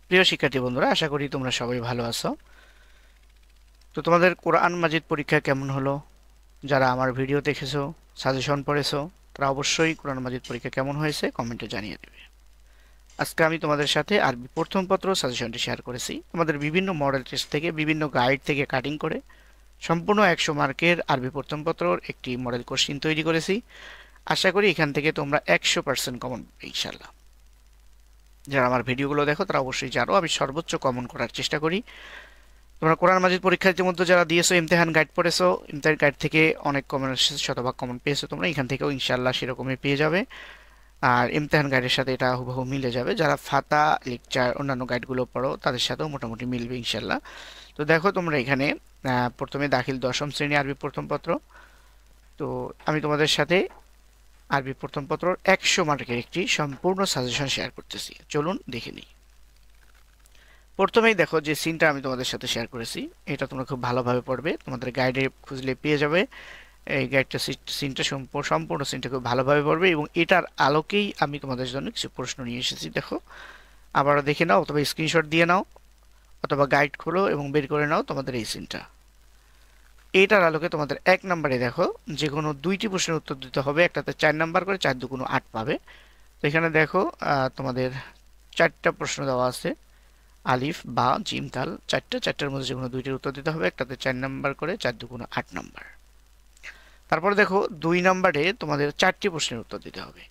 প্রিয় শিক্ষার্থী বন্ধুরা, আশা করি তোমরা সবাই ভালো আছো। তো তোমাদের কোরআন মাজিদ পরীক্ষা কেমন হলো? যারা আমার ভিডিও দেখেছো, সাজেশন পড়েছো, তারা অবশ্যই কোরআন মাজিদ পরীক্ষা কেমন হয়েছে কমেন্টে জানিয়ে দেবে। আজকে আমি তোমাদের সাথে আরবি প্রথম পত্র সাজেশনটি শেয়ার করেছি। তোমাদের বিভিন্ন মডেল টেস্ট থেকে, বিভিন্ন গাইড থেকে কাটিং করে সম্পূর্ণ 100 মার্কের আরবি প্রথম পত্রর একটি মডেল কোশ্চিন তৈরি করেছি। আশা করি এখান থেকে তোমরা 100% কমন পাবে ইনশাল্লাহ। যারা আমার ভিডিওগুলো দেখো তারা অবশ্যই জানো আমি সর্বোচ্চ কমন করার চেষ্টা করি। তোমরা কোরআন মাজিদ পরীক্ষা ইতিমধ্যে যারা দিয়েছো, ইমতেহান গাইড পড়েছো, ইমতেহান গাইড থেকে অনেক কমন এসেছে, শতভাগ কমন পেয়েছো তোমরা, এখান থেকেও ইনশাল্লাহ সেরকমই পেয়ে যাবে। আর ইমতেহান গাইডের সাথে এটা হুবহু মিলে যাবে। যারা ফাতা, লেকচার, অন্যান্য গাইডগুলো পড়ো তাদের সাথেও মোটামুটি মিলবে ইনশাল্লাহ। তো দেখো তোমরা এখানে প্রথমে দাখিল দশম শ্রেণী আরবি প্রথম পত্র। তো আমি তোমাদের সাথে আরবি প্রথম পত্র 100 মার্কের একটি সম্পূর্ণ সাজেশন শেয়ার করতেছি, চলুন দেখে নিই। প্রথমেই দেখো যে সিনটা আমি তোমাদের সাথে শেয়ার করেছি, এটা তোমরা খুব ভালোভাবে পড়বে, তোমাদের গাইডে খুঁজলে পেয়ে যাবে। এই গাইডটা সিনটা সম্পূর্ণ সিনটা খুব ভালোভাবে পড়বে এবং এটার আলোকেই আমি তোমাদের জন্য কিছু প্রশ্ন নিয়ে এসেছি। দেখো, আবারও দেখে নাও অথবা স্ক্রিনশট দিয়ে নাও অথবা গাইড খোলো এবং বের করে নাও তোমাদের এই সিনটা। এটার আলোকে তোমাদের 1 নম্বরে দেখো যে কোনো 2টি প্রশ্নের উত্তর দিতে হবে, একটাতে 4 নাম্বার করে, 4 দুগুণ 8 পাবে। তো এখানে দেখো তোমাদের 4টা প্রশ্ন দেওয়া আছে, আলিফ বা জিম দাল, চারটার মধ্যে যে কোনো 2টির উত্তর দিতে হবে, একটাতে 4 নাম্বার করে, 4 দুগুণ 8 নাম্বার। তারপরে দেখো 2 নাম্বারে তোমাদের 4টি প্রশ্নের উত্তর দিতে হবে,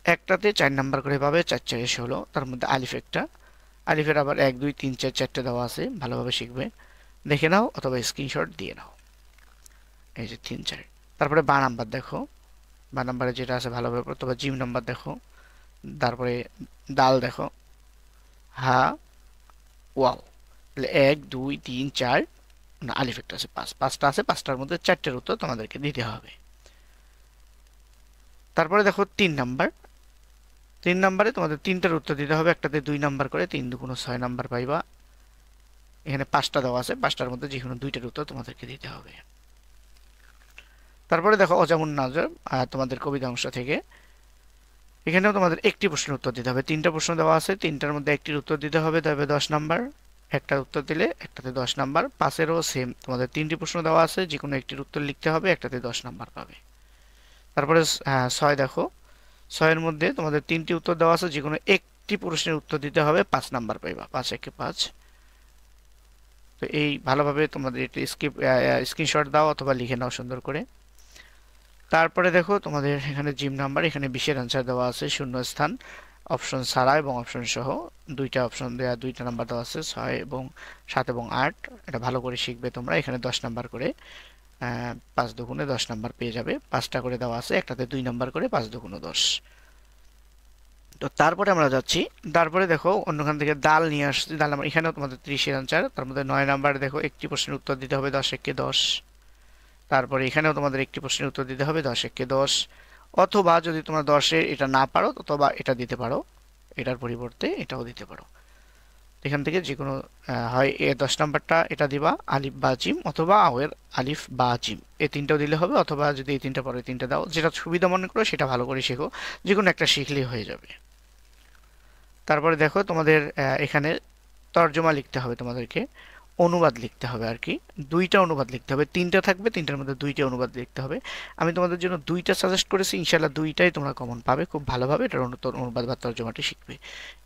একটাতে 4 নাম্বার করে পাবে, 4 4 16, তার মধ্যে আলিফ একটা, আলিফের আবার 1 2 3 4 4টে দেওয়া আছে, ভালোভাবে শিখবে, দেখে নাও অথবা স্ক্রিনশট দিয়ে নাও। এই যে 3 4। তারপরে বা নাম্বার দেখো, বা নাম্বারে যেটা আছে ভালোভাবে, অথবা জিম নাম্বার দেখো, তারপরে দাল দেখো, হা, ওয়াও, তাহলে 1 2 3 4, না আলিফ একটা আছে, 5টা আছে, 5টার মধ্যে 4টের উত্তর তোমাদেরকে দিতে হবে। তারপরে দেখো 3 নাম্বারে তোমাদের 3টার উত্তর দিতে হবে, একটাতে 2 নাম্বার করে, 3 দুগুণ 6 নাম্বার পাইবা। এখানে 5টা দেওয়া আছে, 5টার মধ্যে যে কোনো 2টার উত্তর তোমাদেরকে দিতে হবে। তারপরে দেখো অজামুন নাজর, তোমাদের কবিতা অংশ থেকে, এখানেও তোমাদের একটি প্রশ্নের উত্তর দিতে হবে, 3টা প্রশ্ন দেওয়া আছে, 3টার মধ্যে একটির উত্তর দিতে হবে, তবে 10 নাম্বার, একটা উত্তর দিলে একটাতে 10 নাম্বার। 5এরও সেম, তোমাদের 3টি প্রশ্ন দেওয়া আছে, যে কোনো একটির উত্তর লিখতে হবে, একটাতে 10 নাম্বার পাবে। তারপরে 6 দেখো, 6এর মধ্যে তোমাদের 3টি উত্তর দেওয়া আছে, যে কোনো একটি প্রশ্নের উত্তর দিতে হবে, 5 নাম্বার পাইবা, 5 একে 5। তো এই ভালোভাবে তোমাদের এটা স্ক্রিনশট দাও অথবা লিখে নাও সুন্দর করে। তারপরে দেখো তোমাদের এখানে জিম নাম্বার, এখানে 20-এর অ্যান্সার দেওয়া আছে, শূন্য স্থান, অপশন ছাড়া এবং অপশন সহ, 2টা অপশন দেওয়া, 2টা নাম্বার দেওয়া আছে, 6 এবং 7 এবং 8। এটা ভালো করে শিখবে তোমরা। এখানে 10 নাম্বার করে, 5 দুগুণে 10 নাম্বার পেয়ে যাবে, 5টা করে দেওয়া আছে, একটাতে 2 নাম্বার করে, 5 দুগুণে 10। তো তারপরে আমরা যাচ্ছি, তারপরে দেখো অন্যখান থেকে দাল নিয়ে আসছি, দাল নাম্বার এখানেও তোমাদের 30-এর অ্যান্সার, তার মধ্যে 9 নাম্বার দেখো একটি প্রশ্নের উত্তর দিতে হবে, 10 একে 10। তারপরে এখানেও তোমাদের একটি প্রশ্নের উত্তর দিতে হবে, 10 একে 10, অথবা যদি তোমরা 10-এর এটা না পারো অথবা এটা দিতে পারো, এটার পরিবর্তে এটাও দিতে পারো। এখান থেকে যে কোনো হয় 10 নাম্বারটা এটা দিবা, আলিফ বা জিম, অথবা আওয়ের আলিফ বা জিম, এই 3টাও দিলে হবে, অথবা যদি এই 3টা পরে 3টা দাও, যেটা সুবিধা মনে করো সেটা ভালো করে শেখো, যে কোনো একটা শিখলেই হয়ে যাবে। তারপরে দেখো তোমাদের এখানে তর্জমা লিখতে হবে, তোমাদেরকে অনুবাদ লিখতে হবে আর কি, 2টা অনুবাদ লিখতে হবে, 3টা থাকবে, 3টার মধ্যে 2টা অনুবাদ লিখতে হবে। আমি তোমাদের জন্য 2টা সাজেস্ট করেছি, ইনশাল্লাহ 2টাই তোমরা কমন পাবে খুব ভালোভাবে, এটার অনুবাদ বা তর্জমাটি শিখবে।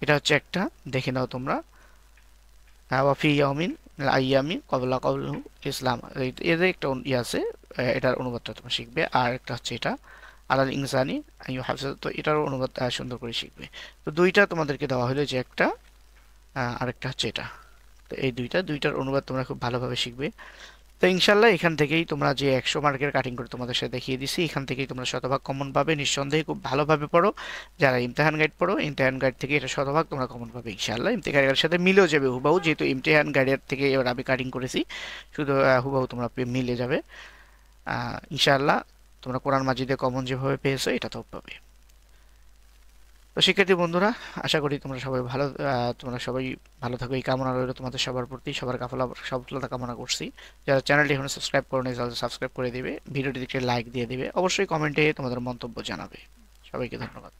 এটা হচ্ছে একটা, দেখে নাও তোমরা। ওয়াফি ইয়ামিন আইয়ামিন কবলা কবলহু ইসলাম, এদের একটা ইয়ে আছে, এটার অনুবাদটা তোমরা শিখবে। আর একটা হচ্ছে এটা আলাল ইনসানি আইয়ু হাফিজ, তো এটারও অনুবাদ সুন্দর করে শিখবে। তো 2টা তোমাদেরকে দেওয়া হলো, যে একটা আরেকটা হচ্ছে এটা। তো এই 2টার অনুবাদ তোমরা খুব ভালোভাবে শিখবে। তো ইনশাল্লাহ এখান থেকেই তোমরা যে 100 মার্কের কাটিং করে তোমাদের সাথে দেখিয়ে দিছি, এখান থেকেই তোমরা শতভাগ কমন পাবে নিঃসন্দেহে, খুব ভালোভাবে পড়ো। যারা ইমতেহান গাইড পড়ো, ইমতেহান গাইড থেকে এটা শতভাগ তোমরা কমন পাবে ইনশাল্লাহ, ইমতেহান গাইডের সাথে মিলেও যাবে হুবাহু, যেহেতু ইমতেহান গাইডের থেকে এবার আমি কাটিং করেছি, শুধু হুবাহু তোমরা মিলে যাবে ইনশাল্লাহ। তোমরা কোরআন মাজিদে কমন যেভাবে পেয়েছো এটা তো পাবে। তো শিক্ষার্থী বন্ধুরা, আশা করি তোমরা সবাই ভালো থাকো, এই কামনা রইল তোমাদের সবার প্রতি, সবার সফলতা কামনা করছি। যারা চ্যানেলটি এখনো সাবস্ক্রাইব করোনি তাহলে সাবস্ক্রাইব করে দিবে, ভিডিওটি দেখে লাইক দিয়ে দিবে, অবশ্যই কমেন্টে তোমাদের মন্তব্য জানাবে। সবাইকে ধন্যবাদ।